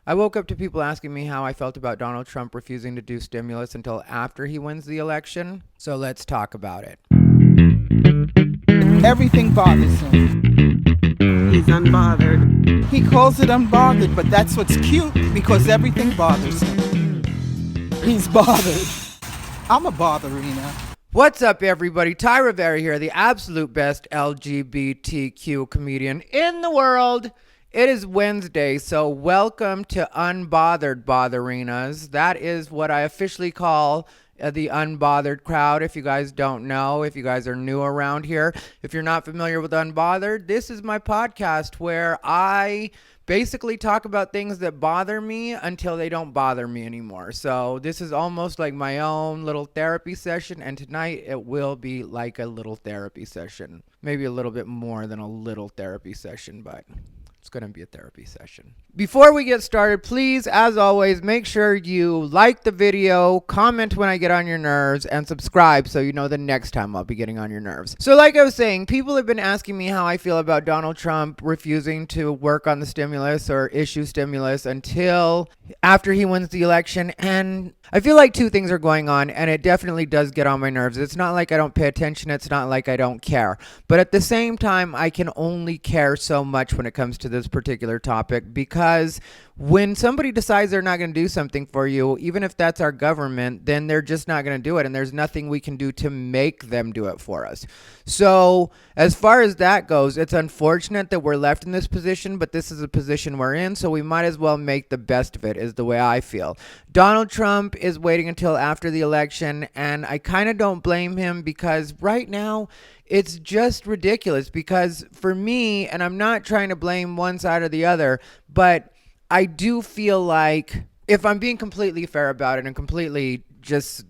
I woke up to people asking me how I felt about Donald Trump refusing to do stimulus until after he wins the election. So let's talk about it. Everything bothers him. He's unbothered. He calls it unbothered, but that's what's cute because everything bothers him. He's bothered. I'm a botherina. What's up, everybody? Rivera here, the absolute best LGBTQ comedian in the world. It is Wednesday, so welcome to Unbothered Botherinas. That is what I officially call the Unbothered crowd. If you guys don't know, if you guys are new around here, if you're not familiar with Unbothered, this is my podcast where I basically talk about things that bother me until they don't bother me anymore. So this is almost like my own little therapy session, and tonight it will be like a little therapy session. Maybe a little bit more than a little therapy session, but it's going to be a therapy session. Before we get started, please, as always, make sure you like the video, comment when I get on your nerves, and subscribe so you know the next time I'll be getting on your nerves. So like I was saying, people have been asking me how I feel about Donald Trump refusing to work on the stimulus or issue stimulus until after he wins the election. And I feel like two things are going on, and it definitely does get on my nerves. It's not like I don't pay attention. It's not like I don't care. But at the same time, I can only care so much when it comes to this particular topic, because when somebody decides they're not going to do something for you, even if that's our government, then they're just not going to do it, and there's nothing we can do to make them do it for us. So as far as that goes, it's unfortunate that we're left in this position, but this is a position we're in, so we might as well make the best of it, is the way I feel. Donald Trump is waiting until after the election, and I kind of don't blame him, because right now it's just ridiculous. Because for me, and I'm not trying to blame one side or the other, but I do feel like, if I'm being completely fair about it and completely just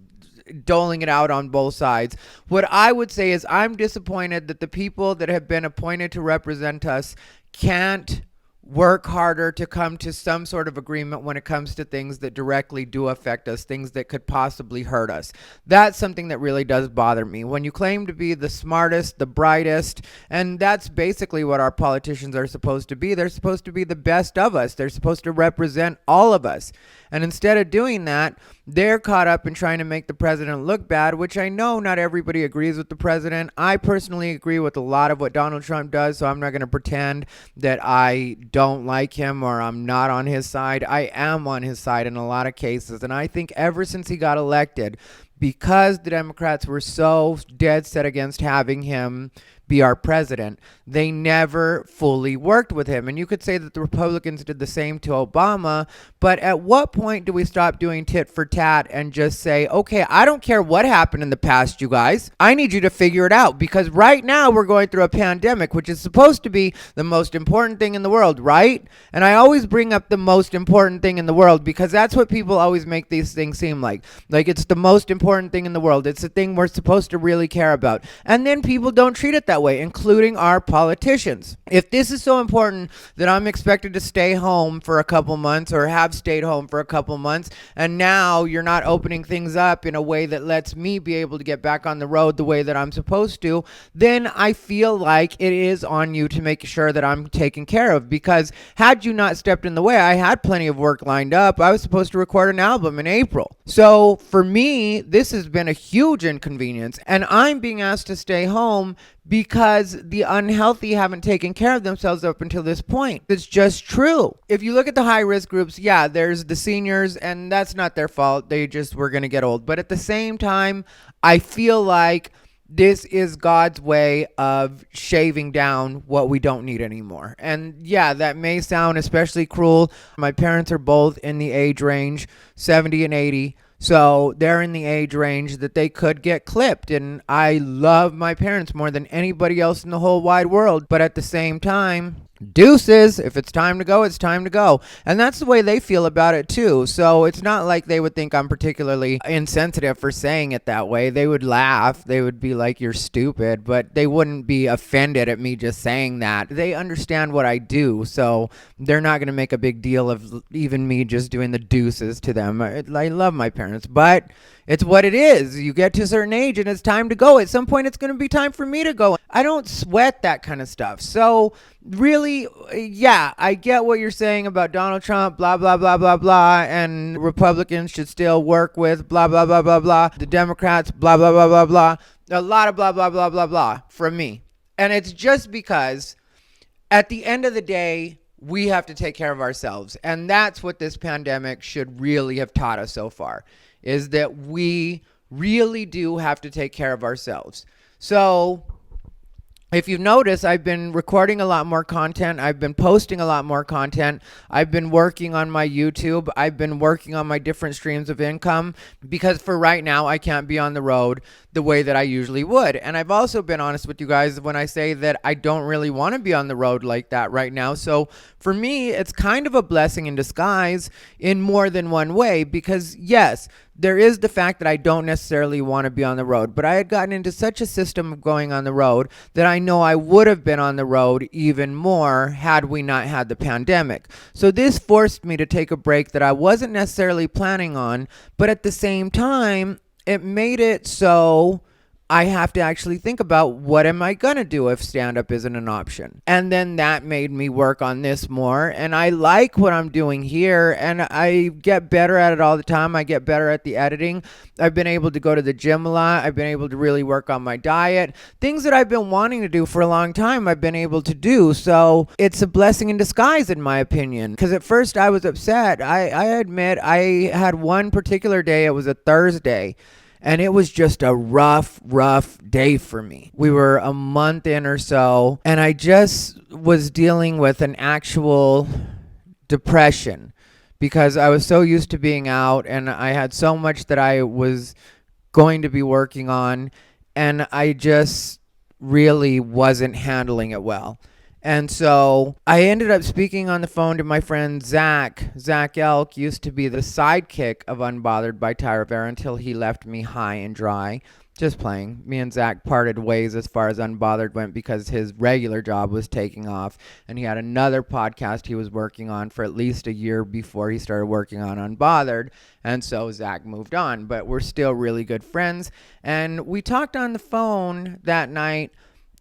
doling it out on both sides, what I would say is I'm disappointed that the people that have been appointed to represent us can't work harder to come to some sort of agreement when it comes to things that directly do affect us, things that could possibly hurt us. That's something that really does bother me. When you claim to be the smartest, the brightest, and that's basically what our politicians are supposed to be. They're supposed to be the best of us. They're supposed to represent all of us. And instead of doing that, they're caught up in trying to make the president look bad, which I know not everybody agrees with the president. I personally agree with a lot of what Donald Trump does, so I'm not going to pretend that I don't like him or I'm not on his side. I am on his side in a lot of cases, and I think ever since he got elected, because the Democrats were so dead set against having him be our president, they never fully worked with him. And you could say that the Republicans did the same to Obama, but at what point do we stop doing tit for tat and just say, okay, I don't care what happened in the past, you guys. I need you to figure it out, because right now we're going through a pandemic, which is supposed to be the most important thing in the world, right? And I always bring up the most important thing in the world because that's what people always make these things seem like. Like it's the most important thing in the world. It's the thing we're supposed to really care about. And then people don't treat it that way, including our politicians. If this is so important that I'm expected to stay home for a couple months or have stayed home for a couple months, and now you're not opening things up in a way that lets me be able to get back on the road the way that I'm supposed to, then I feel like it is on you to make sure that I'm taken care of. Because had you not stepped in the way, I had plenty of work lined up. I was supposed to record an album in April. So for me, this has been a huge inconvenience, and I'm being asked to stay home because the unhealthy haven't taken care of themselves up until this point. It's just true. If you look at the high-risk groups, yeah, there's the seniors, and that's not their fault. They just were going to get old. But at the same time, I feel like this is God's way of shaving down what we don't need anymore. And yeah, that may sound especially cruel. My parents are both in the age range, 70 and 80. So they're in the age range that they could get clipped. And I love my parents more than anybody else in the whole wide world. But at the same time, deuces, if it's time to go, it's time to go. And that's the way they feel about it too. So it's not like they would think I'm particularly insensitive for saying it that way. They would laugh. They would be like, you're stupid, but they wouldn't be offended at me just saying that. They understand what I do, so they're not going to make a big deal of even me just doing the deuces to them. I love my parents, but it's what it is. You get to a certain age and it's time to go. At some point, it's going to be time for me to go. I don't sweat that kind of stuff. So really, yeah, I get what you're saying about Donald Trump, blah, blah, blah, blah, blah, and Republicans should still work with blah, blah, blah, blah, blah, the Democrats, blah, blah, blah, blah, blah, a lot of blah, blah, blah, blah, blah from me. And it's just because at the end of the day, we have to take care of ourselves. And that's what this pandemic should really have taught us so far, is that we really do have to take care of ourselves. So if you've noticed, I've been recording a lot more content. I've been posting a lot more content. I've been working on my YouTube. I've been working on my different streams of income because for right now, I can't be on the road the way that I usually would. And I've also been honest with you guys when I say that I don't really want to be on the road like that right now. So for me, it's kind of a blessing in disguise in more than one way because yes, there is the fact that I don't necessarily want to be on the road, but I had gotten into such a system of going on the road that I know I would have been on the road even more had we not had the pandemic. So this forced me to take a break that I wasn't necessarily planning on, but at the same time, it made it so I have to actually think about what am I going to do if stand-up isn't an option. And then that made me work on this more. And I like what I'm doing here. And I get better at it all the time. I get better at the editing. I've been able to go to the gym a lot. I've been able to really work on my diet. Things that I've been wanting to do for a long time, I've been able to do. So it's a blessing in disguise, in my opinion. Because at first I was upset. I admit I had one particular day. It was a Thursday. And it was just a rough day for me. We were a month in or so, and I just was dealing with an actual depression because I was so used to being out and I had so much that I was going to be working on, and I just really wasn't handling it well. And so I ended up speaking on the phone to my friend Zach. Zach Elk used to be the sidekick of Unbothered by Ty Rivera until he left me high and dry. Just playing. Me and Zach parted ways as far as Unbothered went because his regular job was taking off. And he had another podcast he was working on for at least a year before he started working on Unbothered. And so Zach moved on. But we're still really good friends. And we talked on the phone that night.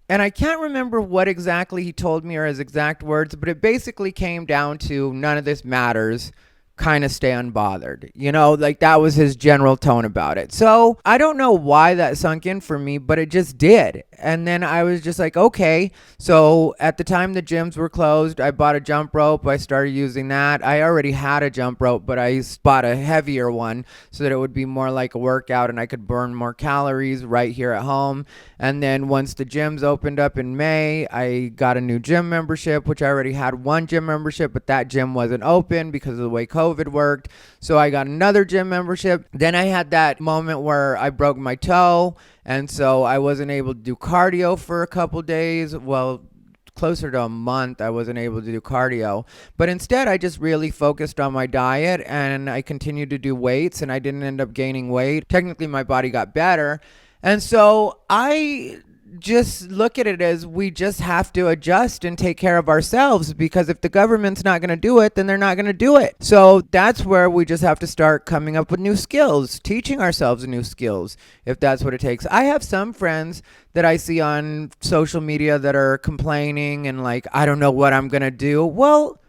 And I can't remember what exactly he told me or his exact words, but it basically came down to none of this matters, kind of stay unbothered. You know, like that was his general tone about it. So I don't know why that sunk in for me, but it just did. And then I was just like, okay. So at the time the gyms were closed, I bought a jump rope. I started using that. I already had a jump rope, but I bought a heavier one so that it would be more like a workout and I could burn more calories right here at home. And then once the gyms opened up in May, I got a new gym membership, which I already had one gym membership, but that gym wasn't open because of the way COVID worked. So I got another gym membership. Then I had that moment where I broke my toe. And so I wasn't able to do cardio for a couple days. Well, closer to a month, I wasn't able to do cardio. But instead, I just really focused on my diet and I continued to do weights and I didn't end up gaining weight. Technically, my body got better. And so I just look at it as we just have to adjust and take care of ourselves because if the government's not going to do it, then they're not going to do it. So that's where we just have to start coming up with new skills, teaching ourselves new skills, if that's what it takes. I have some friends that I see on social media that are complaining and like, I don't know what I'm going to do. Well,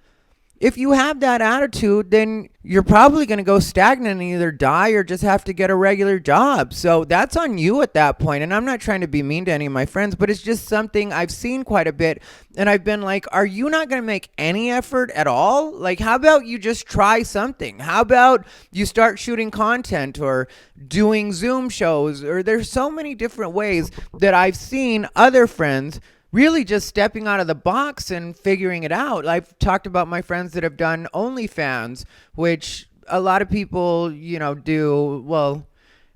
if you have that attitude, then you're probably going to go stagnant and either die or just have to get a regular job. So that's on you at that point. And I'm not trying to be mean to any of my friends, but it's just something I've seen quite a bit. And I've been like, are you not going to make any effort at all? Like, how about you just try something? How about you start shooting content or doing Zoom shows? Or there's so many different ways that I've seen other friends really just stepping out of the box and figuring it out. I've talked about my friends that have done OnlyFans, which a lot of people, you know, do. Well,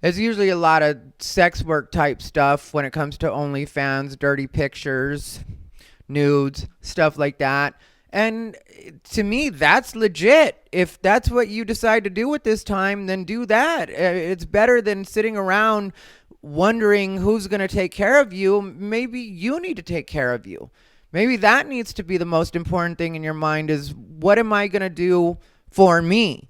it's usually a lot of sex work type stuff when it comes to OnlyFans, dirty pictures, nudes, stuff like that. And to me, that's legit. If that's what you decide to do at this time, then do that. It's better than sitting around wondering who's going to take care of you. Maybe you need to take care of you. Maybe that needs to be the most important thing in your mind is what am I going to do for me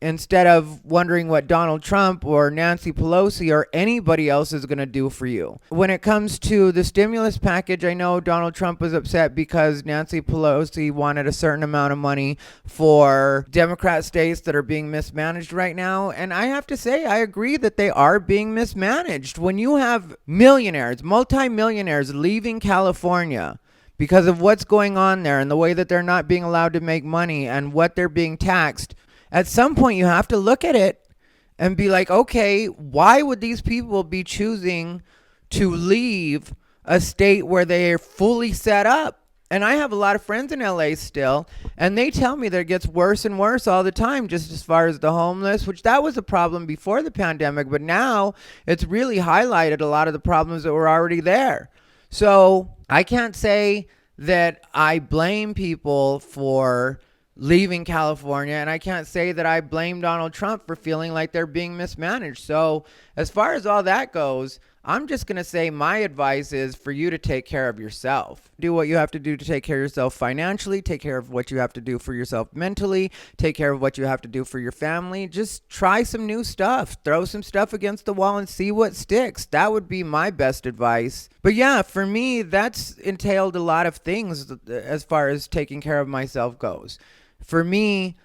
instead of wondering what Donald Trump or Nancy Pelosi or anybody else is going to do for you. When it comes to the stimulus package, I know Donald Trump was upset because Nancy Pelosi wanted a certain amount of money for Democrat states that are being mismanaged right now. And I have to say, I agree that they are being mismanaged. When you have millionaires, multimillionaires leaving California because of what's going on there and the way that they're not being allowed to make money and what they're being taxed, at some point you have to look at it and be like, okay, why would these people be choosing to leave a state where they're fully set up? And I have a lot of friends in LA still, and they tell me that it gets worse and worse all the time, just as far as the homeless, which that was a problem before the pandemic, but now it's really highlighted a lot of the problems that were already there. So I can't say that I blame people for leaving California, and I can't say that I blame Donald Trump for feeling like they're being mismanaged. So as far as all that goes, I'm just going to say my advice is for you to take care of yourself. Do what you have to do to take care of yourself financially, take care of what you have to do for yourself mentally, take care of what you have to do for your family. Just try some new stuff. Throw some stuff against the wall and see what sticks. That would be my best advice. But yeah, for me, that's entailed a lot of things as far as taking care of myself goes. For me,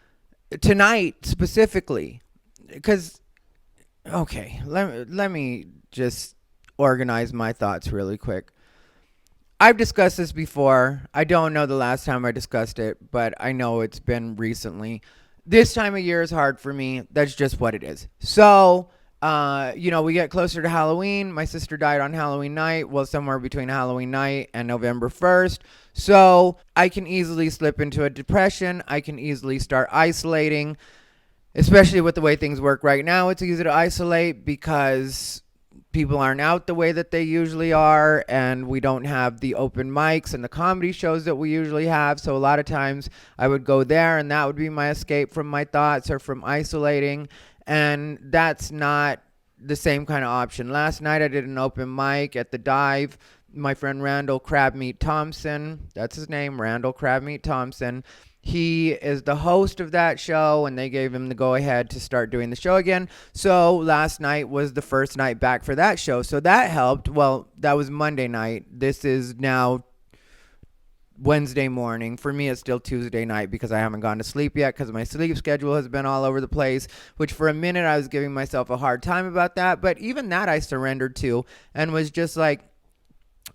tonight specifically, because, okay, let me just organize my thoughts really quick. I've discussed this before. I don't know the last time I discussed it, but I know it's been recently. This time of year is hard for me. That's just what it is. So, we get closer to Halloween. My sister died on Halloween night. Well, somewhere between Halloween night and November 1st. So I can easily slip into a depression. I can easily start isolating, especially with the way things work right now. It's easy to isolate because people aren't out the way that they usually are, and we don't have the open mics and the comedy shows that we usually have. So a lot of times I would go there, and that would be my escape from my thoughts or from isolating, and that's not the same kind of option. Last night I did an open mic at the Dive. My friend Randall Crabmeat Thompson, that's his name, Randall Crabmeat Thompson. He is the host of that show, and they gave him the go-ahead to start doing the show again. So last night was the first night back for that show. So that helped. Well, that was Monday night. This is now Wednesday morning. For me, it's still Tuesday night because I haven't gone to sleep yet because my sleep schedule has been all over the place, which for a minute I was giving myself a hard time about that. But even that I surrendered to and was just like,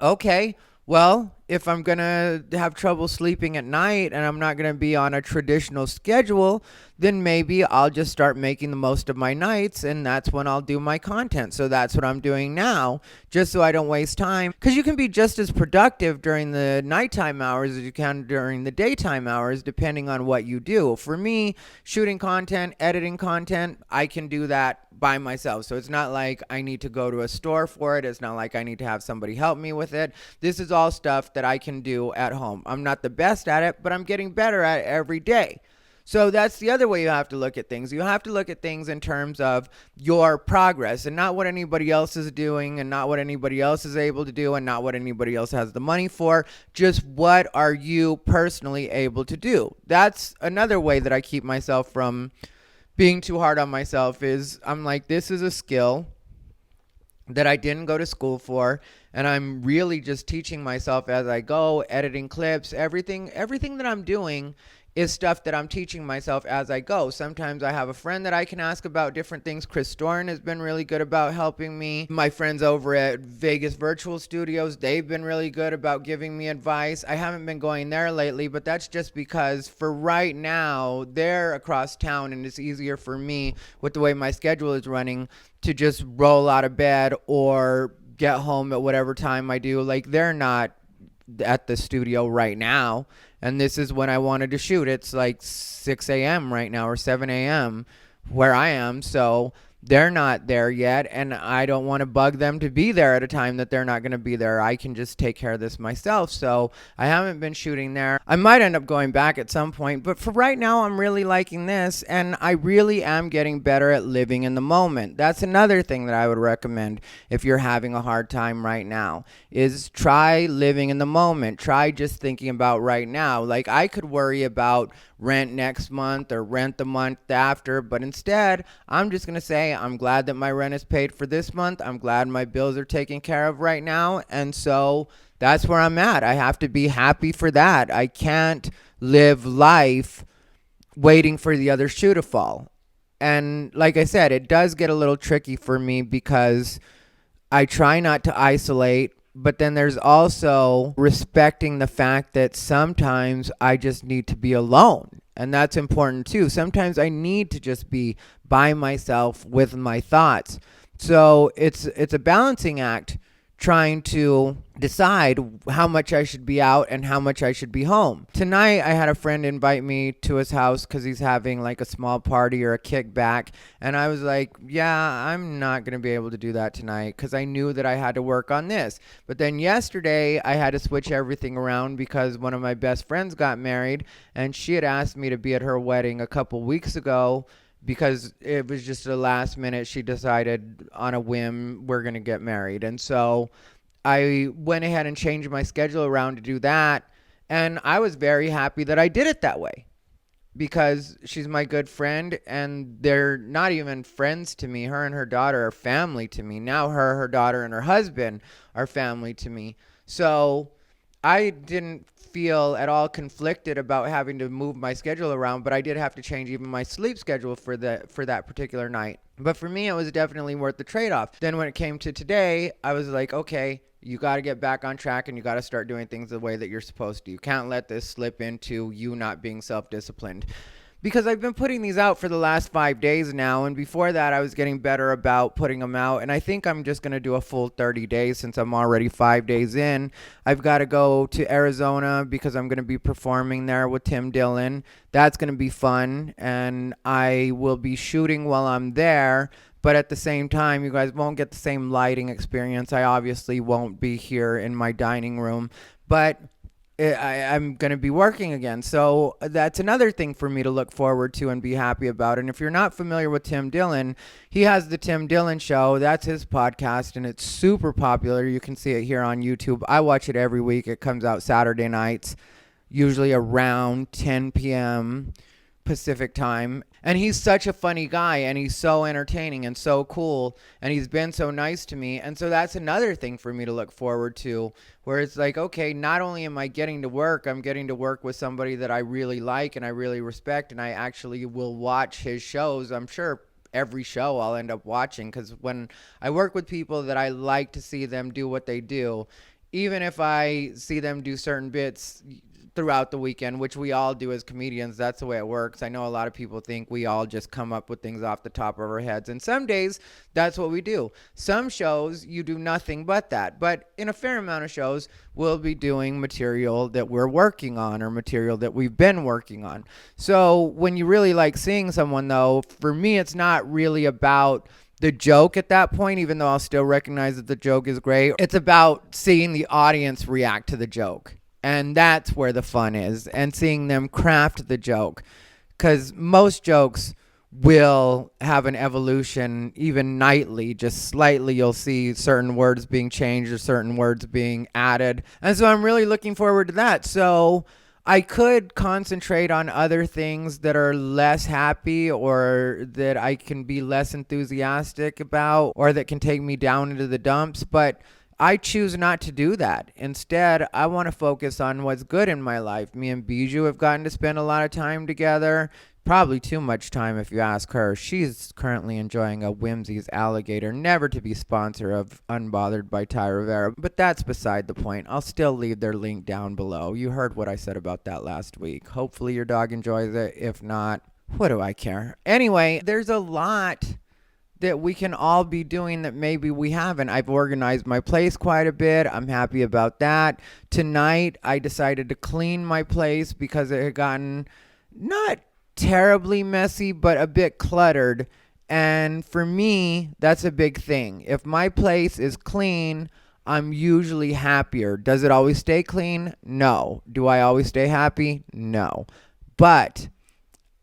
okay, well, if I'm going to have trouble sleeping at night and I'm not going to be on a traditional schedule, then maybe I'll just start making the most of my nights, and that's when I'll do my content. So that's what I'm doing now, just so I don't waste time. Because you can be just as productive during the nighttime hours as you can during the daytime hours, depending on what you do. For me, shooting content, editing content, I can do that by myself. So it's not like I need to go to a store for it. It's not like I need to have somebody help me with it. This is all stuff that I can do at home. I'm not the best at it, but I'm getting better at it every day. So that's the other way you have to look at things. You have to look at things in terms of your progress and not what anybody else is doing and not what anybody else is able to do and not what anybody else has the money for. Just what are you personally able to do? That's another way that I keep myself from being too hard on myself. Is I'm like, this is a skill that I didn't go to school for, and I'm really just teaching myself as I go, editing clips, everything that I'm doing is stuff that I'm teaching myself as I go. Sometimes I have a friend that I can ask about different things. Chris Storin has been really good about helping me. My friends over at Vegas Virtual Studios, they've been really good about giving me advice. I haven't been going there lately, but that's just because for right now, they're across town, and it's easier for me with the way my schedule is running to just roll out of bed or get home at whatever time I do. Like, they're not at the studio right now, and this is when I wanted to shoot. It's like 6 a.m. right now, or 7 a.m. where I am, so they're not there yet, and I don't want to bug them to be there at a time that they're not going to be there. I can just take care of this myself. So I haven't been shooting there. I might end up going back at some point, but for right now, I'm really liking this, and I really am getting better at living in the moment. That's another thing that I would recommend if you're having a hard time right now, is try living in the moment. Try just thinking about right now. Like, I could worry about rent next month or rent the month after, but instead I'm just going to say I'm glad that my rent is paid for this month. I'm glad my bills are taken care of right now, and so that's where I'm at. I have to be happy for that. I can't live life waiting for the other shoe to fall. And like I said, it does get a little tricky for me because I try not to isolate, but then there's also respecting the fact that sometimes I just need to be alone. And that's important too. Sometimes I need to just be by myself with my thoughts. So it's a balancing act, trying to decide how much I should be out and how much I should be home. Tonight, I had a friend invite me to his house because he's having like a small party or a kickback. And I was like, yeah, I'm not going to be able to do that tonight because I knew that I had to work on this. But then yesterday, I had to switch everything around because one of my best friends got married, and she had asked me to be at her wedding a couple weeks ago because it was just a last minute. She decided on a whim, we're going to get married. And so I went ahead and changed my schedule around to do that. And I was very happy that I did it that way because she's my good friend, and they're not even friends to me. Her and her daughter are family to me. Now her daughter, and her husband are family to me. So I didn't feel at all conflicted about having to move my schedule around, but I did have to change even my sleep schedule for that particular night. But for me, it was definitely worth the trade-off. Then when it came to today, I was like, okay, you got to get back on track, and you got to start doing things the way that you're supposed to. You can't let this slip into you not being self-disciplined. Because I've been putting these out for the last 5 days now, and before that I was getting better about putting them out, and I think I'm just going to do a full 30 days since I'm already 5 days in. I've got to go to Arizona because I'm going to be performing there with Tim Dillon. That's going to be fun, and I will be shooting while I'm there, but at the same time, you guys won't get the same lighting experience. I obviously won't be here in my dining room, but I'm going to be working again. So that's another thing for me to look forward to and be happy about. And if you're not familiar with Tim Dillon, he has the Tim Dillon Show. That's his podcast, and it's super popular. You can see it here on YouTube. I watch it every week. It comes out Saturday nights, usually around 10 p.m. Pacific time. And he's such a funny guy, and he's so entertaining and so cool, and he's been so nice to me. And so that's another thing for me to look forward to, where it's like, okay, not only am I getting to work, I'm getting to work with somebody that I really like and I really respect, and I actually will watch his shows. I'm sure every show I'll end up watching, because when I work with people that I like to see them do what they do, even if I see them do certain bits throughout the weekend, which we all do as comedians. That's the way it works. I know a lot of people think we all just come up with things off the top of our heads, and some days that's what we do. Some shows you do nothing but that, but in a fair amount of shows we'll be doing material that we're working on or material that we've been working on. So when you really like seeing someone, though, for me it's not really about the joke at that point, even though I'll still recognize that the joke is great. It's about seeing the audience react to the joke. And that's where the fun is, and seeing them craft the joke. Because most jokes will have an evolution, even nightly, just slightly. You'll see certain words being changed or certain words being added. And so I'm really looking forward to that. So I could concentrate on other things that are less happy, or that I can be less enthusiastic about, or that can take me down into the dumps. But I choose not to do that. Instead, I want to focus on what's good in my life. Me and Bijou have gotten to spend a lot of time together. Probably too much time if you ask her. She's currently enjoying a Whimsy's alligator, never to be sponsor of Unbothered by Ty Rivera. But that's beside the point. I'll still leave their link down below. You heard what I said about that last week. Hopefully your dog enjoys it. If not, what do I care? Anyway, there's a lot that we can all be doing that maybe we haven't. I've organized my place quite a bit. I'm happy about that. Tonight, I decided to clean my place because it had gotten not terribly messy, but a bit cluttered. And for me, that's a big thing. If my place is clean, I'm usually happier. Does it always stay clean? No. Do I always stay happy? No. But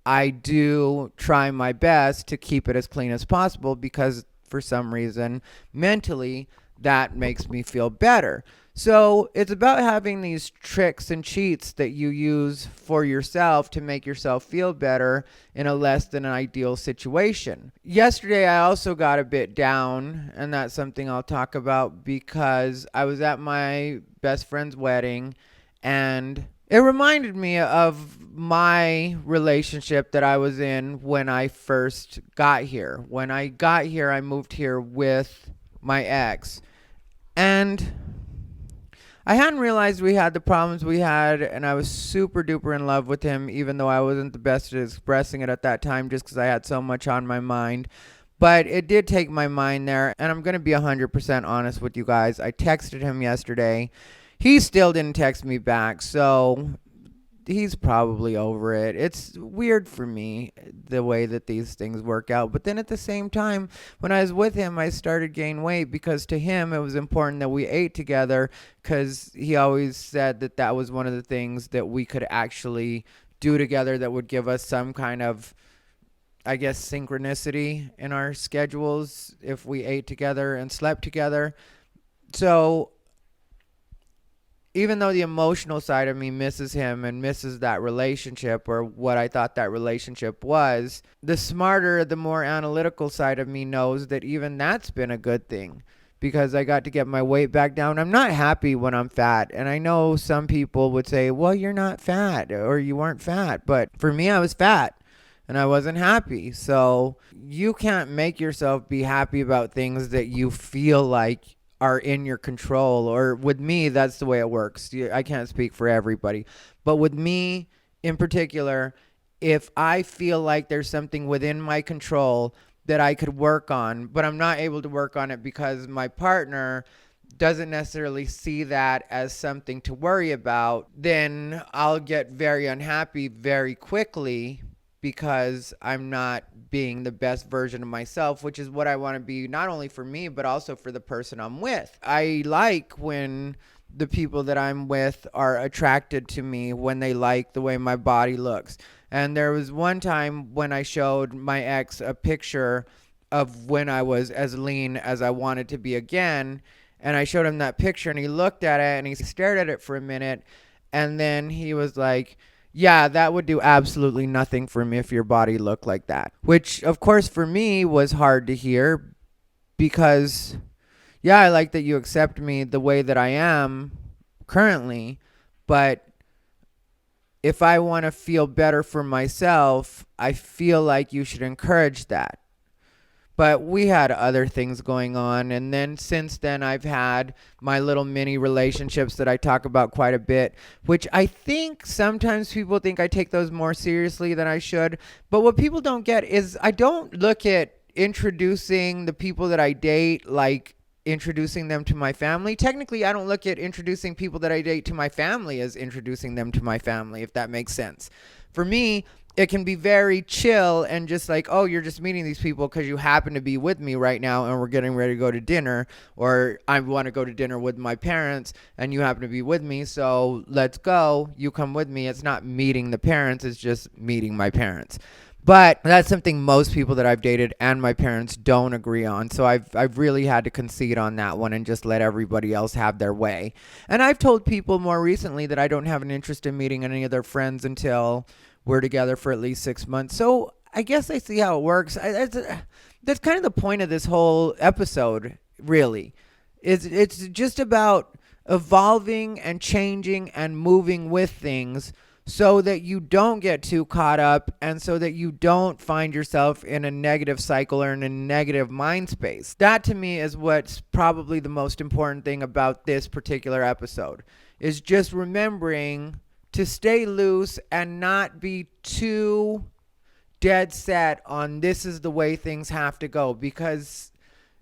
I do try my best to keep it as clean as possible because for some reason, mentally, that makes me feel better. So it's about having these tricks and cheats that you use for yourself to make yourself feel better in a less than ideal situation. Yesterday, I also got a bit down, and that's something I'll talk about because I was at my best friend's wedding, and it reminded me of my relationship that I was in when I first got here. When I got here, I moved here with my ex. And I hadn't realized we had the problems we had, and I was super duper in love with him, even though I wasn't the best at expressing it at that time just because I had so much on my mind. But it did take my mind there, and I'm going to be 100% honest with you guys. I texted him yesterday. He still didn't text me back, so he's probably over it. It's weird for me the way that these things work out. But then at the same time, when I was with him, I started gaining weight because to him it was important that we ate together because he always said that that was one of the things that we could actually do together that would give us some kind of, I guess, synchronicity in our schedules if we ate together and slept together. So even though the emotional side of me misses him and misses that relationship or what I thought that relationship was, the smarter, the more analytical side of me knows that even that's been a good thing because I got to get my weight back down. I'm not happy when I'm fat. And I know some people would say, well, you're not fat or you weren't fat. But for me, I was fat and I wasn't happy. So you can't make yourself be happy about things that you feel like are in your control. Or with me, that's the way it works. I can't speak for everybody, but with me in particular, if I feel like there's something within my control that I could work on, but I'm not able to work on it because my partner doesn't necessarily see that as something to worry about, then I'll get very unhappy very quickly because I'm not being the best version of myself, which is what I want to be, not only for me, but also for the person I'm with. I like when the people that I'm with are attracted to me, when they like the way my body looks. And there was one time when I showed my ex a picture of when I was as lean as I wanted to be again. And I showed him that picture and he looked at it and he stared at it for a minute. And then he was like, yeah, that would do absolutely nothing for me if your body looked like that. Which, of course, for me was hard to hear because, yeah, I like that you accept me the way that I am currently. But if I want to feel better for myself, I feel like you should encourage that. But we had other things going on. And then since then, I've had my little mini relationships that I talk about quite a bit, which I think sometimes people think I take those more seriously than I should. But what people don't get is I don't look at introducing the people that I date like introducing them to my family. Technically, I don't look at introducing people that I date to my family as introducing them to my family, if that makes sense. For me, it can be very chill and just like, oh, you're just meeting these people because you happen to be with me right now and we're getting ready to go to dinner, or I want to go to dinner with my parents and you happen to be with me, so let's go. You come with me. It's not meeting the parents. It's just meeting my parents. But that's something most people that I've dated and my parents don't agree on. So I've really had to concede on that one and just let everybody else have their way. And I've told people more recently that I don't have an interest in meeting any of their friends until we're together for at least 6 months. So I guess I see how it works. That's kind of the point of this whole episode, really. It's just about evolving and changing and moving with things so that you don't get too caught up and so that you don't find yourself in a negative cycle or in a negative mind space. That to me is what's probably the most important thing about this particular episode, is just remembering to stay loose and not be too dead set on this is the way things have to go. Because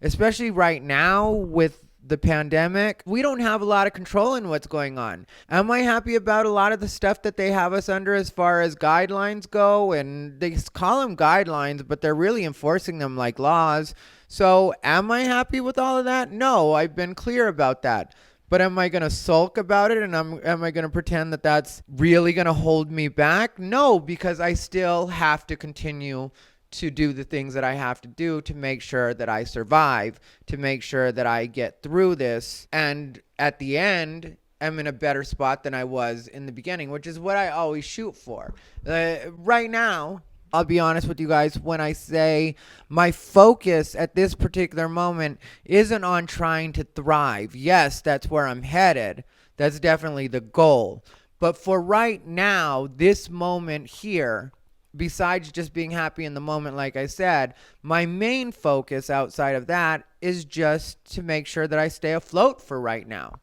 especially right now with the pandemic, we don't have a lot of control in what's going on. Am I happy about a lot of the stuff that they have us under as far as guidelines go? And they call them guidelines, but they're really enforcing them like laws. So am I happy with all of that? No, I've been clear about that. But am I going to sulk about it, and am I going to pretend that that's really going to hold me back? No, because I still have to continue to do the things that I have to do to make sure that I survive, to make sure that I get through this. And at the end, I'm in a better spot than I was in the beginning, which is what I always shoot for. Right now, I'll be honest with you guys when I say my focus at this particular moment isn't on trying to thrive. Yes, that's where I'm headed. That's definitely the goal. But for right now, this moment here, besides just being happy in the moment, like I said, my main focus outside of that is just to make sure that I stay afloat for right now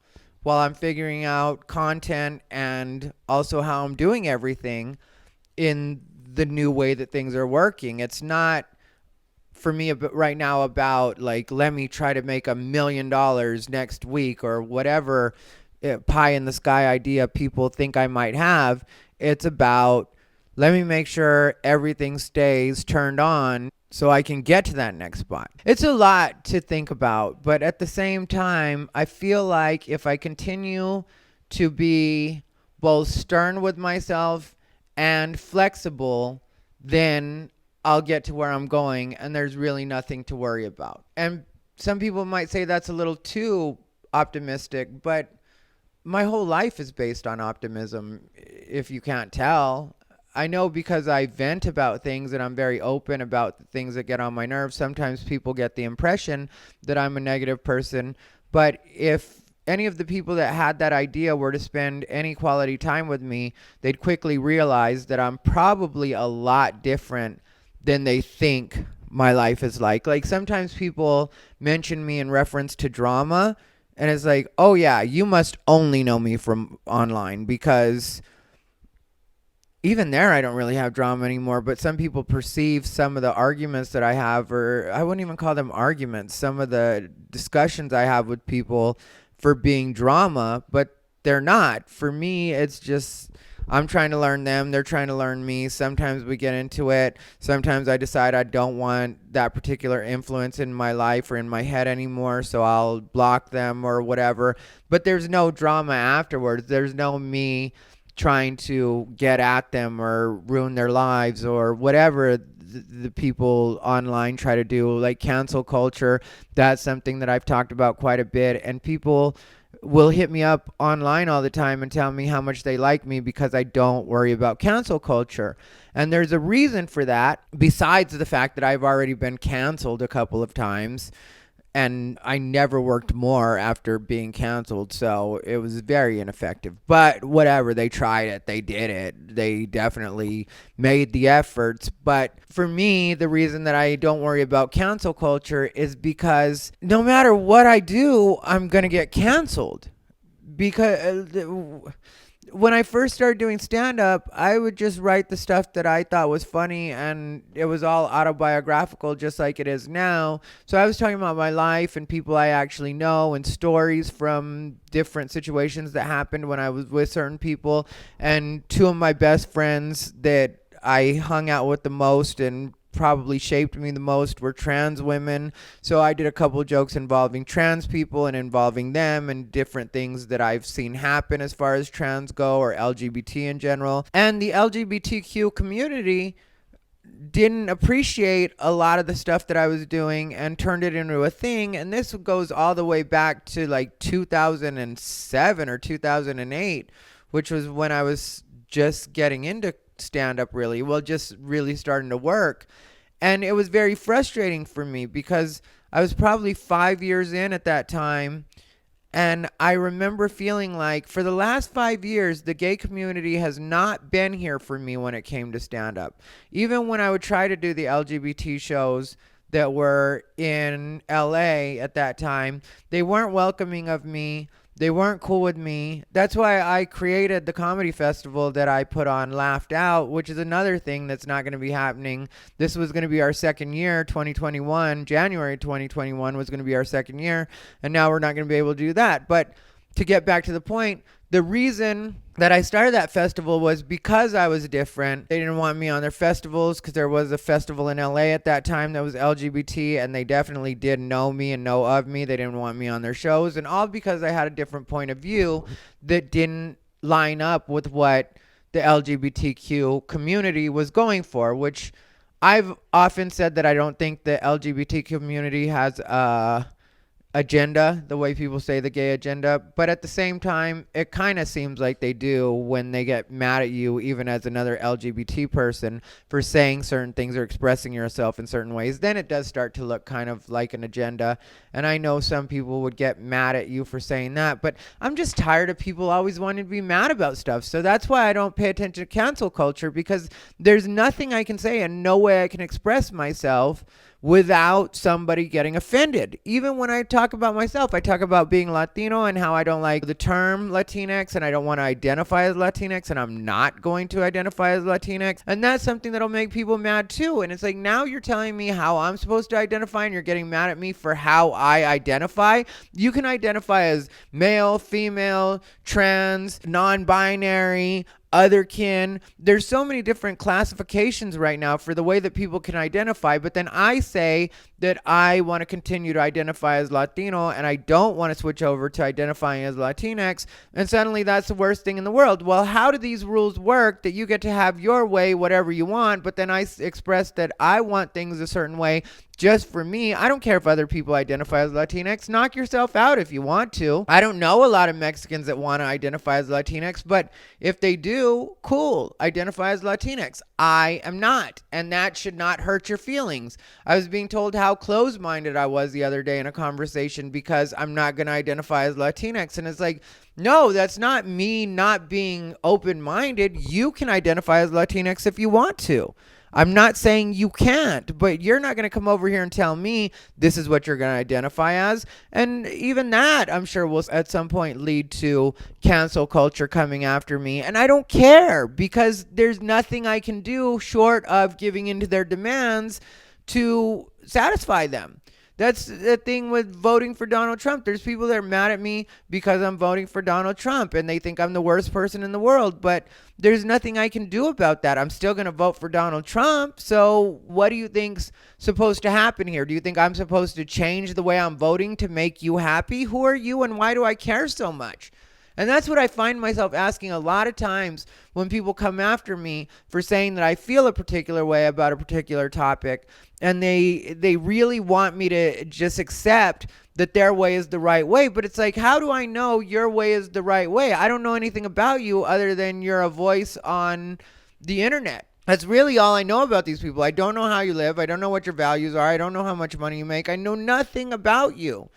while I'm figuring out content and also how I'm doing everything in the new way that things are working. It's not for me right now about like, let me try to make $1 million next week or whatever pie in the sky idea people think I might have. It's about, let me make sure everything stays turned on so I can get to that next spot. It's a lot to think about, but at the same time, I feel like if I continue to be both stern with myself and flexible, then I'll get to where I'm going, and there's really nothing to worry about. And some people might say that's a little too optimistic, but my whole life is based on optimism, if you can't tell. I know because I vent about things and I'm very open about the things that get on my nerves. Sometimes people get the impression that I'm a negative person. But if any of the people that had that idea were to spend any quality time with me, they'd quickly realize that I'm probably a lot different than they think my life is like. Like sometimes people mention me in reference to drama, and it's like, oh yeah, you must only know me from online, because even there, I don't really have drama anymore, but some people perceive some of the arguments that I have, or I wouldn't even call them arguments, some of the discussions I have with people for being drama, but they're not. For me, it's just, I'm trying to learn them, they're trying to learn me. Sometimes we get into it. Sometimes I decide I don't want that particular influence in my life or in my head anymore, so I'll block them or whatever. But there's no drama afterwards. There's no me trying to get at them or ruin their lives or whatever the people online try to do. Like cancel culture, that's something that I've talked about quite a bit, and people will hit me up online all the time and tell me how much they like me because I don't worry about cancel culture. And there's a reason for that, besides the fact that I've already been canceled a couple of times. And I never worked more after being canceled, so it was very ineffective. But whatever, they tried it, they did it, they definitely made the efforts. But for me, the reason that I don't worry about cancel culture is because no matter what I do, I'm going to get canceled. Because when I first started doing stand-up, I would just write the stuff that I thought was funny, and it was all autobiographical, just like it is now. So I was talking about my life and people I actually know and stories from different situations that happened when I was with certain people. And two of my best friends that I hung out with the most and probably shaped me the most were trans women. So I did a couple jokes involving trans people and involving them and different things that I've seen happen as far as trans go, or LGBT in general. And the LGBTQ community didn't appreciate a lot of the stuff that I was doing and turned it into a thing. And this goes all the way back to like 2007 or 2008, which was when I was just getting into stand-up really, well, just really starting to work. And it was very frustrating for me because I was probably 5 years in at that time, and I remember feeling like for the last 5 years the gay community has not been here for me when it came to stand-up. Even when I would try to do the LGBT shows that were in LA at that time, they weren't welcoming of me. They weren't cool with me. That's why I created the comedy festival that I put on Laughed Out, which is another thing that's not going to be happening. This was going to be our second year, 2021. January 2021 was going to be our second year, and now we're not going to be able to do that. But to get back to the point, the reason that I started that festival was because I was different. They didn't want me on their festivals because there was a festival in LA at that time that was LGBT, and they definitely did know me and know of me. They didn't want me on their shows, and all because I had a different point of view that didn't line up with what the LGBTQ community was going for, which I've often said that I don't think the LGBT community has a agenda, the way people say the gay agenda, but at the same time it kind of seems like they do when they get mad at you, even as another LGBT person, for saying certain things or expressing yourself in certain ways. Then it does start to look kind of like an agenda, and I know some people would get mad at you for saying that, but I'm just tired of people always wanting to be mad about stuff. So that's why I don't pay attention to cancel culture, because there's nothing I can say and no way I can express myself without somebody getting offended. Even when I talk about myself, I talk about being Latino and how I don't like the term Latinx and I don't want to identify as Latinx, and I'm not going to identify as Latinx. And that's something that'll make people mad too. And it's like, now you're telling me how I'm supposed to identify and you're getting mad at me for how I identify. You can identify as male, female, trans, non-binary, otherkin. There's so many different classifications right now for the way that people can identify, but then I say that I want to continue to identify as Latino and I don't want to switch over to identifying as Latinx, and suddenly that's the worst thing in the world. Well, how do these rules work that you get to have your way, whatever you want, but then I express that I want things a certain way just for me? I don't care if other people identify as Latinx. Knock yourself out if you want to. I don't know a lot of Mexicans that want to identify as Latinx, but if they do, cool, identify as Latinx. I am not, and that should not hurt your feelings. I was being told how closed-minded I was the other day in a conversation because I'm not going to identify as Latinx, and it's like, no, that's not me not being open-minded. You can identify as Latinx if you want to. I'm not saying you can't, but you're not going to come over here and tell me this is what you're going to identify as. And even that, I'm sure, will at some point lead to cancel culture coming after me. And I don't care, because there's nothing I can do short of giving into their demands to satisfy them. That's the thing with voting for Donald Trump. There's people that are mad at me because I'm voting for Donald Trump and they think I'm the worst person in the world, but there's nothing I can do about that. I'm still going to vote for Donald Trump. So what do you think's supposed to happen here? Do you think I'm supposed to change the way I'm voting to make you happy? Who are you and why do I care so much? And that's what I find myself asking a lot of times when people come after me for saying that I feel a particular way about a particular topic, and they really want me to just accept that their way is the right way. But it's like, how do I know your way is the right way? I don't know anything about you other than you're a voice on the internet. That's really all I know about these people. I don't know how you live. I don't know what your values are. I don't know how much money you make. I know nothing about you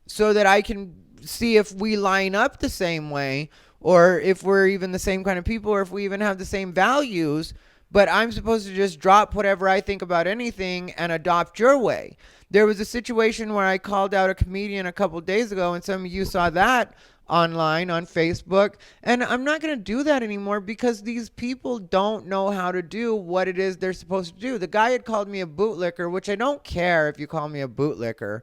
so that I can see if we line up the same way, or if we're even the same kind of people, or if we even have the same values. But I'm supposed to just drop whatever I think about anything and adopt your way. There was a situation where I called out a comedian a couple days ago, and some of you saw that online on Facebook, and I'm not going to do that anymore because these people don't know how to do what it is they're supposed to do. The guy had called me a bootlicker, which I don't care if you call me a bootlicker.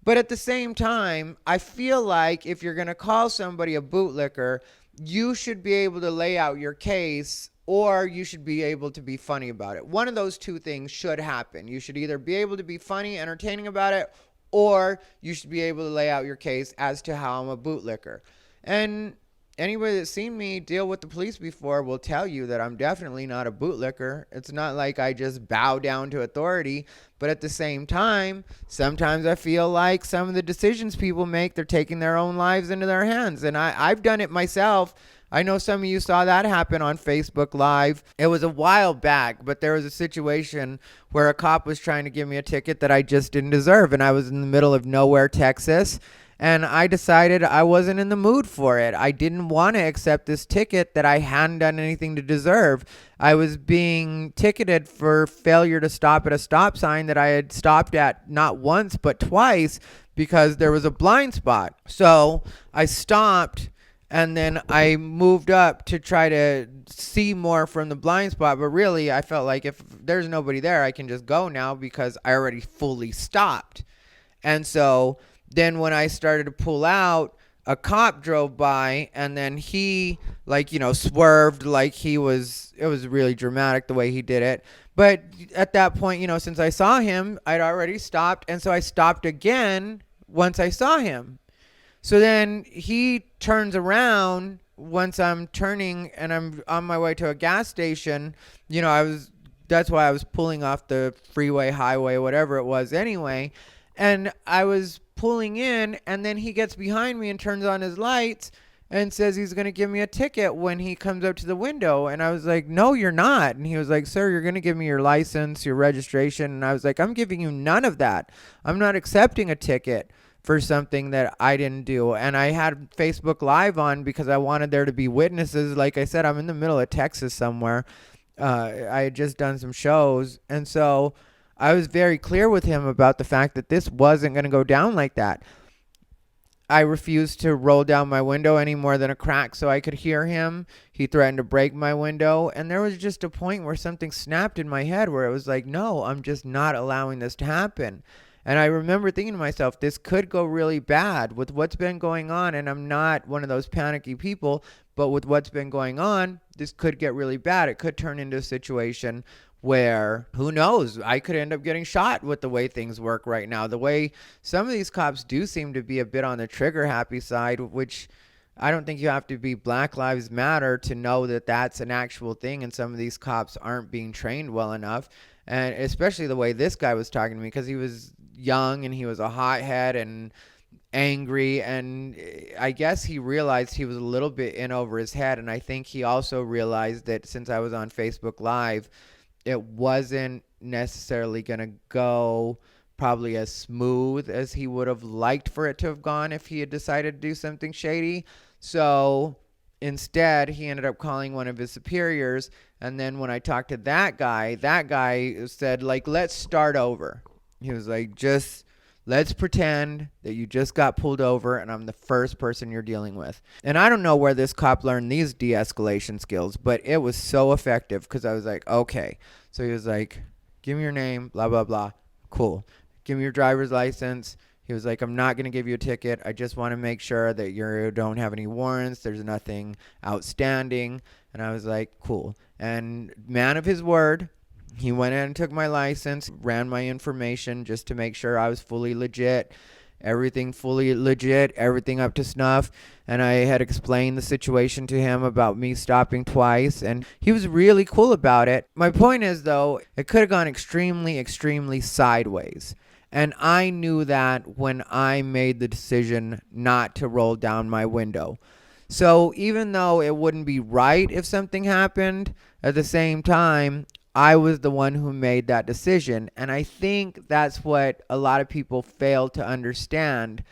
But at the same time, I feel like if you're going to call somebody a bootlicker, you should be able to lay out your case, or you should be able to be funny about it. One of those two things should happen. You should either be able to be funny, entertaining about it, or you should be able to lay out your case as to how I'm a bootlicker. And anybody that's seen me deal with the police before will tell you that I'm definitely not a bootlicker. It's not like I just bow down to authority. But at the same time, sometimes I feel like some of the decisions people make, they're taking their own lives into their hands. And I've done it myself. I know some of you saw that happen on Facebook Live. It was a while back, but there was a situation where a cop was trying to give me a ticket that I just didn't deserve. And I was in the middle of nowhere, Texas. And I decided I wasn't in the mood for it. I didn't want to accept this ticket that I hadn't done anything to deserve. I was being ticketed for failure to stop at a stop sign that I had stopped at not once but twice, because there was a blind spot. So I stopped and then I moved up to try to see more from the blind spot. But really, I felt like if there's nobody there, I can just go now because I already fully stopped. And so then when I started to pull out, a cop drove by and then he swerved like it was really dramatic the way he did it. But at that point, since I saw him, I'd already stopped. And so I stopped again once I saw him. So then he turns around once I'm turning and I'm on my way to a gas station. That's why I was pulling off the freeway, highway, whatever it was anyway. And I was pulling in and then he gets behind me and turns on his lights and says he's going to give me a ticket when he comes up to the window. And I was like, no, you're not. And he was like, sir, you're going to give me your license, your registration. And I was like, I'm giving you none of that. I'm not accepting a ticket for something that I didn't do. And I had Facebook Live on because I wanted there to be witnesses. Like I said, I'm in the middle of Texas somewhere. I had just done some shows. And so I was very clear with him about the fact that this wasn't going to go down like that. I refused to roll down my window any more than a crack so I could hear him. He threatened to break my window. And there was just a point where something snapped in my head where it was like, no, I'm just not allowing this to happen. And I remember thinking to myself, this could go really bad with what's been going on. And I'm not one of those panicky people, but with what's been going on, this could get really bad. It could turn into a situation where, who knows, I could end up getting shot with the way things work right now. The way some of these cops do seem to be a bit on the trigger happy side, which I don't think you have to be Black Lives Matter to know that that's an actual thing. And some of these cops aren't being trained well enough. And especially the way this guy was talking to me, because he was young and he was a hothead and angry, and I guess he realized he was a little bit in over his head. And I think he also realized that since I was on Facebook Live, it wasn't necessarily going to go probably as smooth as he would have liked for it to have gone if he had decided to do something shady. So instead, he ended up calling one of his superiors. And then when I talked to that guy said, let's start over. He was like, let's pretend that you just got pulled over and I'm the first person you're dealing with. And I don't know where this cop learned these de-escalation skills, but it was so effective because I was like, okay. So he was like, give me your name, blah, blah, blah. Cool. Give me your driver's license. He was like, I'm not going to give you a ticket. I just want to make sure that you don't have any warrants. There's nothing outstanding. And I was like, cool. And man of his word, he went in and took my license, ran my information just to make sure I was fully legit, everything fully legit, everything up to snuff. And I had explained the situation to him about me stopping twice, and he was really cool about it. My point is, though, it could have gone extremely, extremely sideways. And I knew that when I made the decision not to roll down my window. So even though it wouldn't be right if something happened, at the same time, I was the one who made that decision. And I think that's what a lot of people fail to understand.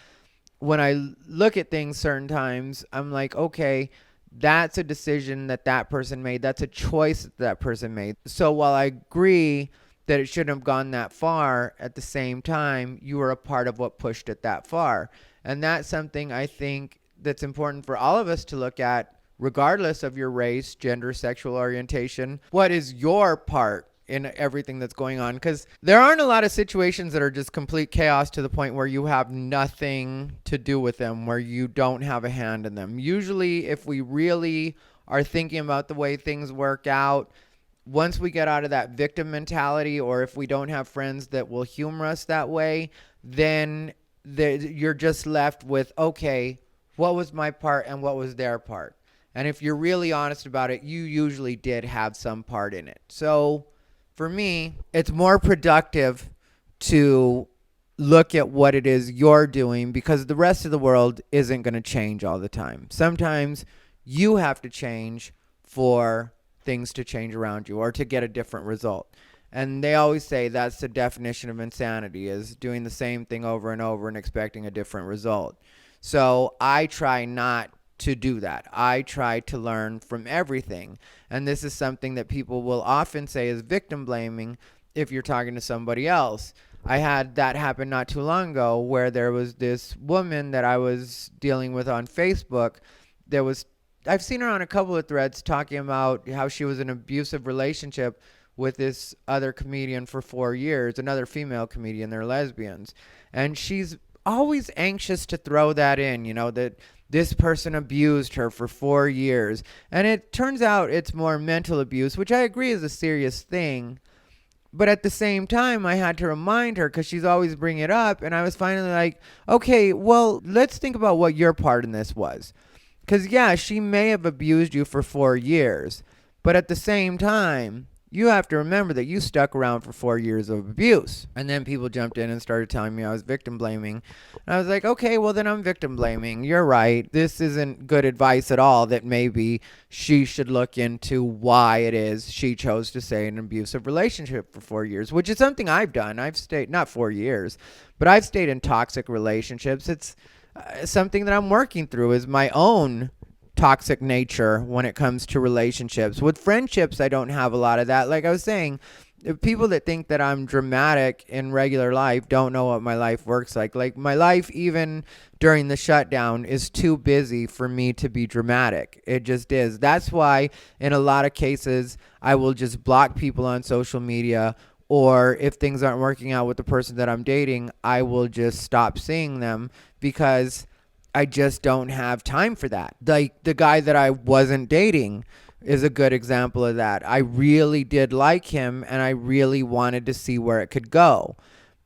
When I look at things certain times, I'm like, okay, that's a decision that person made. That's a choice that person made. So while I agree that it shouldn't have gone that far, at the same time, you were a part of what pushed it that far. And that's something I think that's important for all of us to look at, regardless of your race, gender, sexual orientation. What is your part in everything that's going on? Because there aren't a lot of situations that are just complete chaos to the point where you have nothing to do with them, where you don't have a hand in them. Usually, if we really are thinking about the way things work out, once we get out of that victim mentality, or if we don't have friends that will humor us that way, then you're just left with, okay, what was my part and what was their part? And if you're really honest about it, you usually did have some part in it. So for me, it's more productive to look at what it is you're doing, because the rest of the world isn't going to change all the time. Sometimes you have to change for things to change around you or to get a different result. And they always say that's the definition of insanity, is doing the same thing over and over and expecting a different result. So I try not to do that. I try to learn from everything. And this is something that people will often say is victim blaming if you're talking to somebody else. I had that happen not too long ago where there was this woman that I was dealing with on Facebook. There was I've seen her on a couple of threads talking about how she was in an abusive relationship with this other comedian for 4 years, another female comedian. They're lesbians. And she's always anxious to throw that in, that this person abused her for 4 years. And it turns out it's more mental abuse, which I agree is a serious thing. But at the same time, I had to remind her because she's always bringing it up. And I was finally like, okay, well, let's think about what your part in this was. Because, yeah, she may have abused you for 4 years. But at the same time, you have to remember that you stuck around for 4 years of abuse. And then people jumped in and started telling me I was victim blaming. And I was like, okay, well, then I'm victim blaming. You're right. This isn't good advice at all, that maybe she should look into why it is she chose to stay in an abusive relationship for 4 years, which is something I've done. I've stayed, not 4 years, but I've stayed in toxic relationships. It's something that I'm working through, is my own toxic nature when it comes to relationships. With friendships, I don't have a lot of that. Like I was saying, people that think that I'm dramatic in regular life don't know what my life works like. Like my life, even during the shutdown, is too busy for me to be dramatic. It just is. That's why in a lot of cases, I will just block people on social media, or if things aren't working out with the person that I'm dating, I will just stop seeing them because I just don't have time for that. Like the guy that I wasn't dating is a good example of that. I really did like him and I really wanted to see where it could go.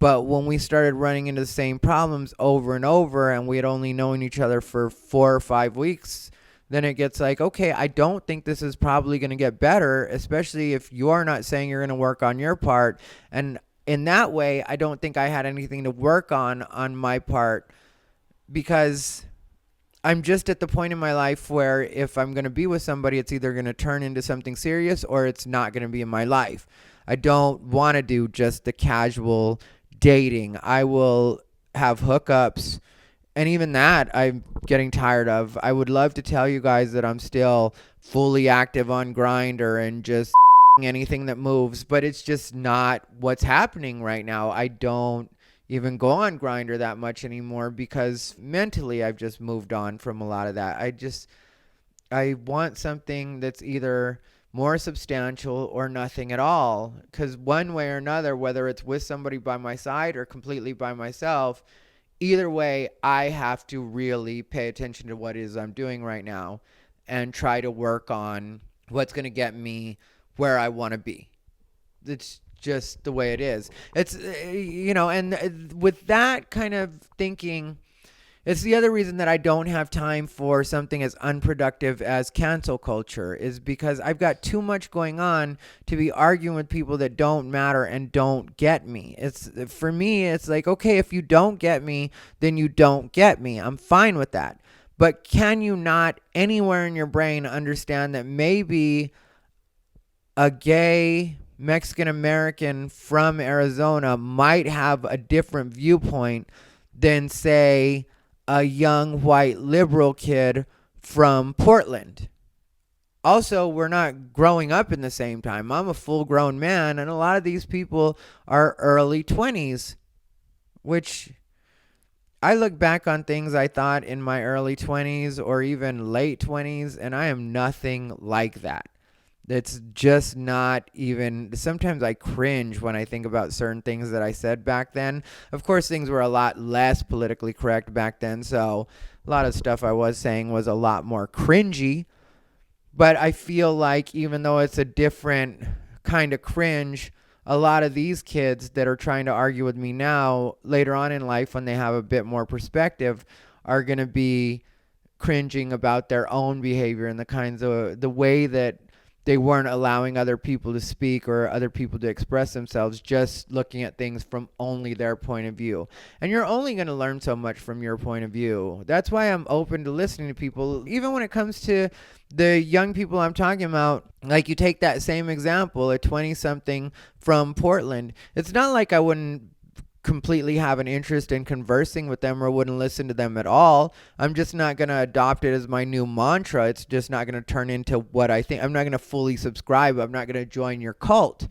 But when we started running into the same problems over and over, and we had only known each other for 4 or 5 weeks, then it gets like, okay, I don't think this is probably going to get better, especially if you're not saying you're going to work on your part. And in that way, I don't think I had anything to work on my part, because I'm just at the point in my life where if I'm going to be with somebody, it's either going to turn into something serious or it's not going to be in my life. I don't want to do just the casual dating. I will have hookups, and even that I'm getting tired of. I would love to tell you guys that I'm still fully active on Grindr and just anything that moves, but it's just not what's happening right now. I don't even go on Grindr that much anymore because mentally I've just moved on from a lot of that. I want something that's either more substantial or nothing at all, because one way or another, whether it's with somebody by my side or completely by myself, either way, I have to really pay attention to what it is I'm doing right now and try to work on what's going to get me where I want to be. It's just the way it is. It's, and with that kind of thinking, it's the other reason that I don't have time for something as unproductive as cancel culture, is because I've got too much going on to be arguing with people that don't matter and don't get me. For me, it's like, okay, if you don't get me, then you don't get me. I'm fine with that. But can you not anywhere in your brain understand that maybe a gay Mexican American from Arizona might have a different viewpoint than, say, a young white liberal kid from Portland? Also, we're not growing up in the same time. I'm a full-grown man, and a lot of these people are early 20s, which I look back on things I thought in my early 20s or even late 20s, and I am nothing like that. It's just not even. Sometimes I cringe when I think about certain things that I said back then. Of course, things were a lot less politically correct back then, so a lot of stuff I was saying was a lot more cringy. But I feel like even though it's a different kind of cringe, a lot of these kids that are trying to argue with me now, later on in life when they have a bit more perspective, are going to be cringing about their own behavior and the way that they weren't allowing other people to speak or other people to express themselves, just looking at things from only their point of view. And you're only going to learn so much from your point of view. That's why I'm open to listening to people, even when it comes to the young people I'm talking about. Like, you take that same example, a 20-something from Portland. It's not like I wouldn't completely have an interest in conversing with them or wouldn't listen to them at all. I'm just not going to adopt it as my new mantra. It's just not going to turn into what I think. I'm not going to fully subscribe. I'm not going to join your cult.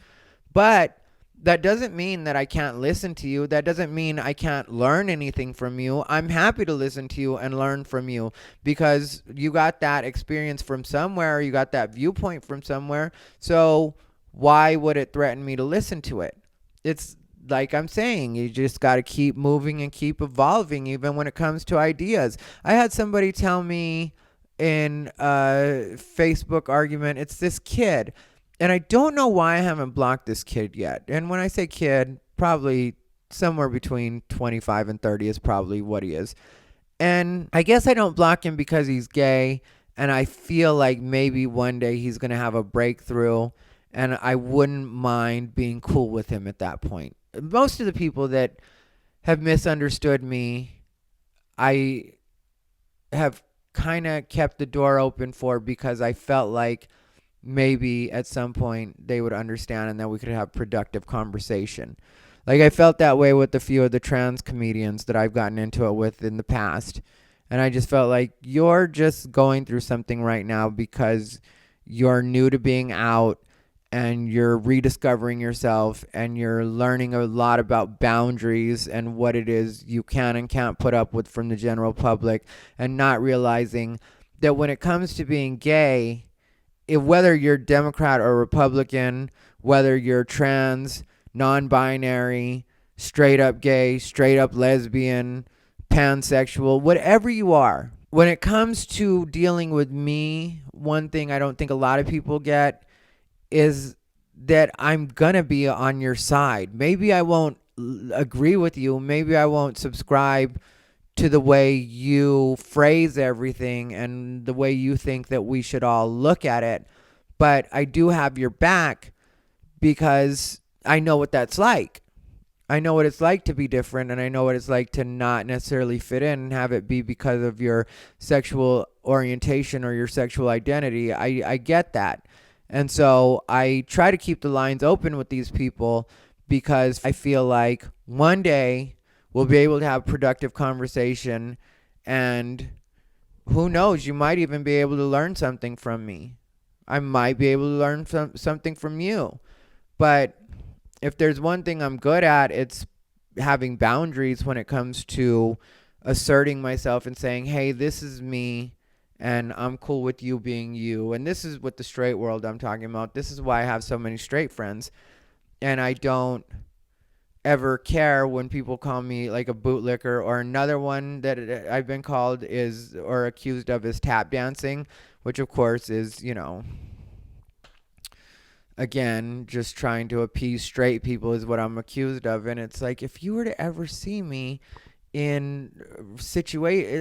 But That doesn't mean that I can't listen to you. That doesn't mean I can't learn anything from you. I'm happy to listen to you and learn from you because you got that experience from somewhere. You got that viewpoint from somewhere. So why would it threaten me to listen to it? It's like I'm saying, you just got to keep moving and keep evolving, even when it comes to ideas. I had somebody tell me in a Facebook argument, it's this kid. And I don't know why I haven't blocked this kid yet. And when I say kid, probably somewhere between 25 and 30 is probably what he is. And I guess I don't block him because he's gay. And I feel like maybe one day he's going to have a breakthrough. And I wouldn't mind being cool with him at that point. Most of the people that have misunderstood me, I have kind of kept the door open for because I felt like maybe at some point they would understand and that we could have productive conversation. Like I felt that way with a few of the trans comedians that I've gotten into it with in the past. And I just felt like you're just going through something right now because you're new to being out and you're rediscovering yourself and you're learning a lot about boundaries and what it is you can and can't put up with from the general public, and not realizing that when it comes to being gay, whether you're Democrat or Republican, whether you're trans, non-binary, straight up gay, straight up lesbian, pansexual, whatever you are, when it comes to dealing with me, one thing I don't think a lot of people get is that I'm gonna be on your side. Maybe I won't agree with you. Maybe I won't subscribe to the way you phrase everything and the way you think that we should all look at it. But I do have your back because I know what that's like. I know what it's like to be different, and I know what it's like to not necessarily fit in and have it be because of your sexual orientation or your sexual identity. I get that. And so I try to keep the lines open with these people because I feel like one day we'll be able to have productive conversation, and who knows, you might even be able to learn something from me. I might be able to learn something from you. But if there's one thing I'm good at, it's having boundaries when it comes to asserting myself and saying, hey, this is me and I'm cool with you being you. And this is what the straight world I'm talking about. This is why I have so many straight friends. And I don't ever care when people call me like a bootlicker, or another one that I've been called is, or accused of, is tap dancing, which of course is, again, just trying to appease straight people is what I'm accused of. And it's like, if you were to ever see me in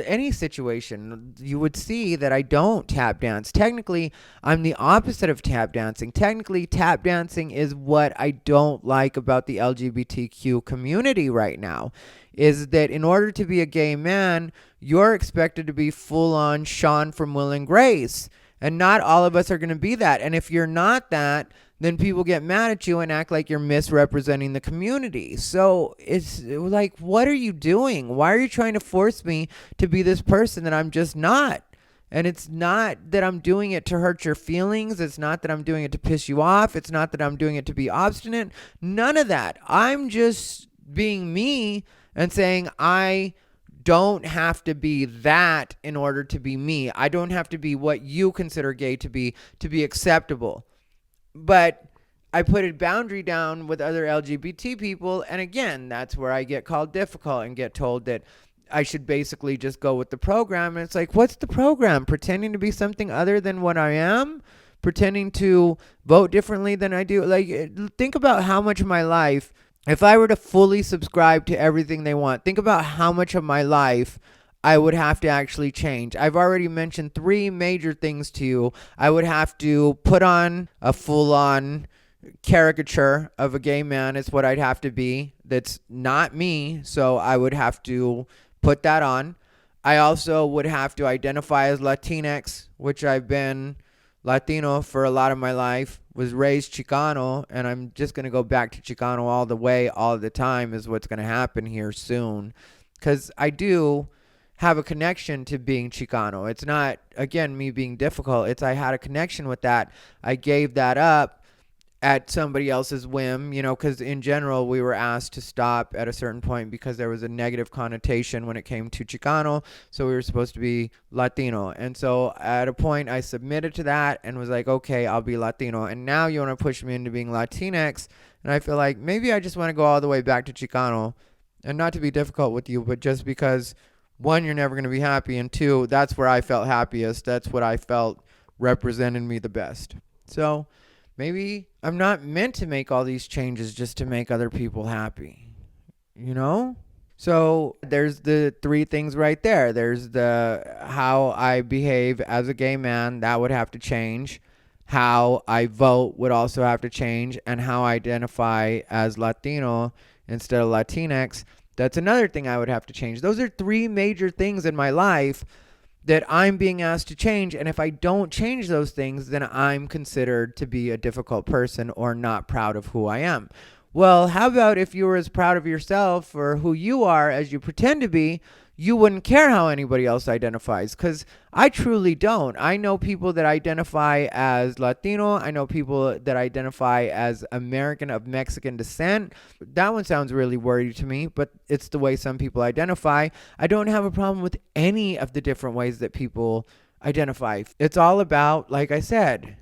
any situation, you would see that I don't tap dance. Technically, I'm the opposite of tap dancing. Technically, tap dancing is what I don't like about the LGBTQ community right now, is that in order to be a gay man, you're expected to be full-on Sean from Will and Grace. And not all of us are going to be that. And if you're not that, then people get mad at you and act like you're misrepresenting the community. So it's like, what are you doing? Why are you trying to force me to be this person that I'm just not? And it's not that I'm doing it to hurt your feelings. It's not that I'm doing it to piss you off. It's not that I'm doing it to be obstinate. None of that. I'm just being me and saying I don't have to be that in order to be me. I don't have to be what you consider gay to be acceptable. But I put a boundary down with other LGBT people, and again, that's where I get called difficult and get told that I should basically just go with the program. And it's like, what's the program? Pretending to be something other than what I am? Pretending to vote differently than I do? Like, think about how much of my life, if I were to fully subscribe to everything they want, think about how much of my life I would have to actually change. I've already mentioned 3 major things to you. I would have to put on a full-on caricature of a gay man is what I'd have to be. That's not me, so I would have to put that on. I also would have to identify as Latinx, which I've been Latino for a lot of my life, was raised Chicano, and I'm just going to go back to Chicano all the way, all the time is what's going to happen here soon. Because I do have a connection to being Chicano. It's not, again, me being difficult. It's I had a connection with that. I gave that up, at somebody else's whim, because in general we were asked to stop at a certain point because there was a negative connotation when it came to Chicano, so we were supposed to be Latino. And so at a point I submitted to that and was like, okay, I'll be Latino. And now you want to push me into being Latinx, and I feel like maybe I just want to go all the way back to Chicano. And not to be difficult with you, but just because, one, you're never going to be happy, and two, that's where I felt happiest. That's what I felt represented me the best. So maybe I'm not meant to make all these changes just to make other people happy, So there's the three things right there. There's the how I behave as a gay man, that would have to change. How I vote would also have to change. And how I identify as Latino instead of Latinx, that's another thing I would have to change. Those are three major things in my life that I'm being asked to change. And if I don't change those things, then I'm considered to be a difficult person or not proud of who I am. Well, how about if you were as proud of yourself or who you are as you pretend to be, you wouldn't care how anybody else identifies, because I truly don't. I know people that identify as Latino. I know people that identify as American of Mexican descent. That one sounds really wordy to me, but it's the way some people identify. I don't have a problem with any of the different ways that people identify. It's all about, like I said,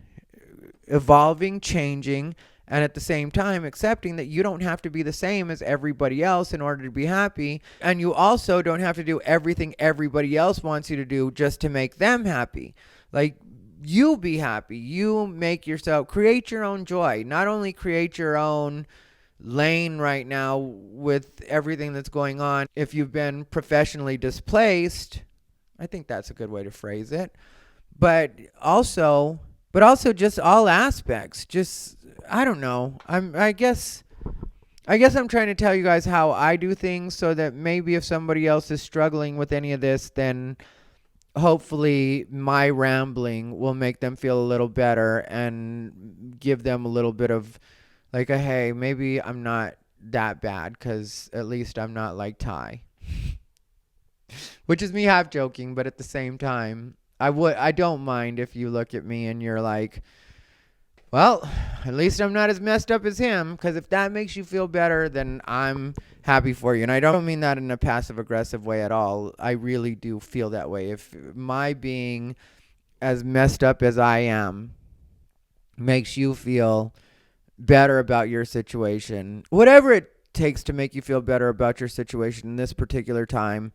evolving, changing, and at the same time accepting that you don't have to be the same as everybody else in order to be happy. And you also don't have to do everything everybody else wants you to do just to make them happy. Like, you be happy. You make yourself, create your own joy. Not only create your own lane right now with everything that's going on. If you've been professionally displaced, I think that's a good way to phrase it. But also just all aspects. Just, I don't know. I guess I'm trying to tell you guys how I do things, so that maybe if somebody else is struggling with any of this, then hopefully my rambling will make them feel a little better and give them a little bit of like a, hey, maybe I'm not that bad, because at least I'm not like Ty. Which is me half joking, but at the same time, I don't mind if you look at me and you're like, well, at least I'm not as messed up as him, because if that makes you feel better, then I'm happy for you. And I don't mean that in a passive-aggressive way at all. I really do feel that way. If my being as messed up as I am makes you feel better about your situation, whatever it takes to make you feel better about your situation in this particular time,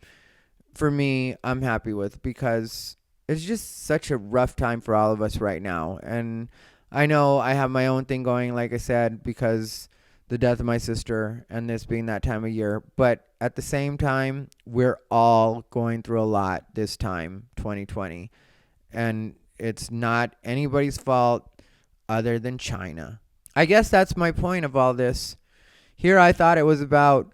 for me, I'm happy with, because it's just such a rough time for all of us right now. And I know I have my own thing going, like I said, because the death of my sister and this being that time of year. But at the same time, we're all going through a lot this time, 2020. And it's not anybody's fault other than China. I guess that's my point of all this. Here I thought it was about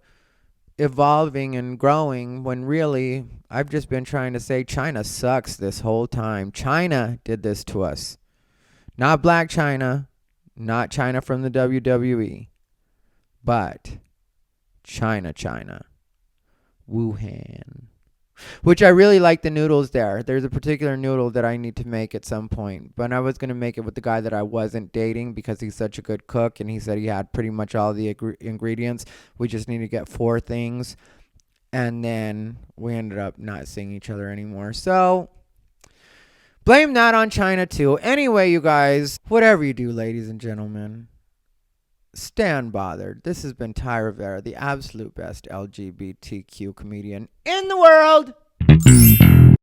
evolving and growing, when really I've just been trying to say China sucks this whole time. China did this to us. Not Black China, not China from the WWE, but China. Wuhan. Which I really like the noodles there. There's a particular noodle that I need to make at some point. But I was going to make it with the guy that I wasn't dating, because he's such a good cook. And he said he had pretty much all the ingredients. We just need to get 4 things. And then we ended up not seeing each other anymore. So blame that on China too. Anyway, you guys, whatever you do, ladies and gentlemen, stay unbothered. This has been Ty Rivera, the absolute best LGBTQ comedian in the world.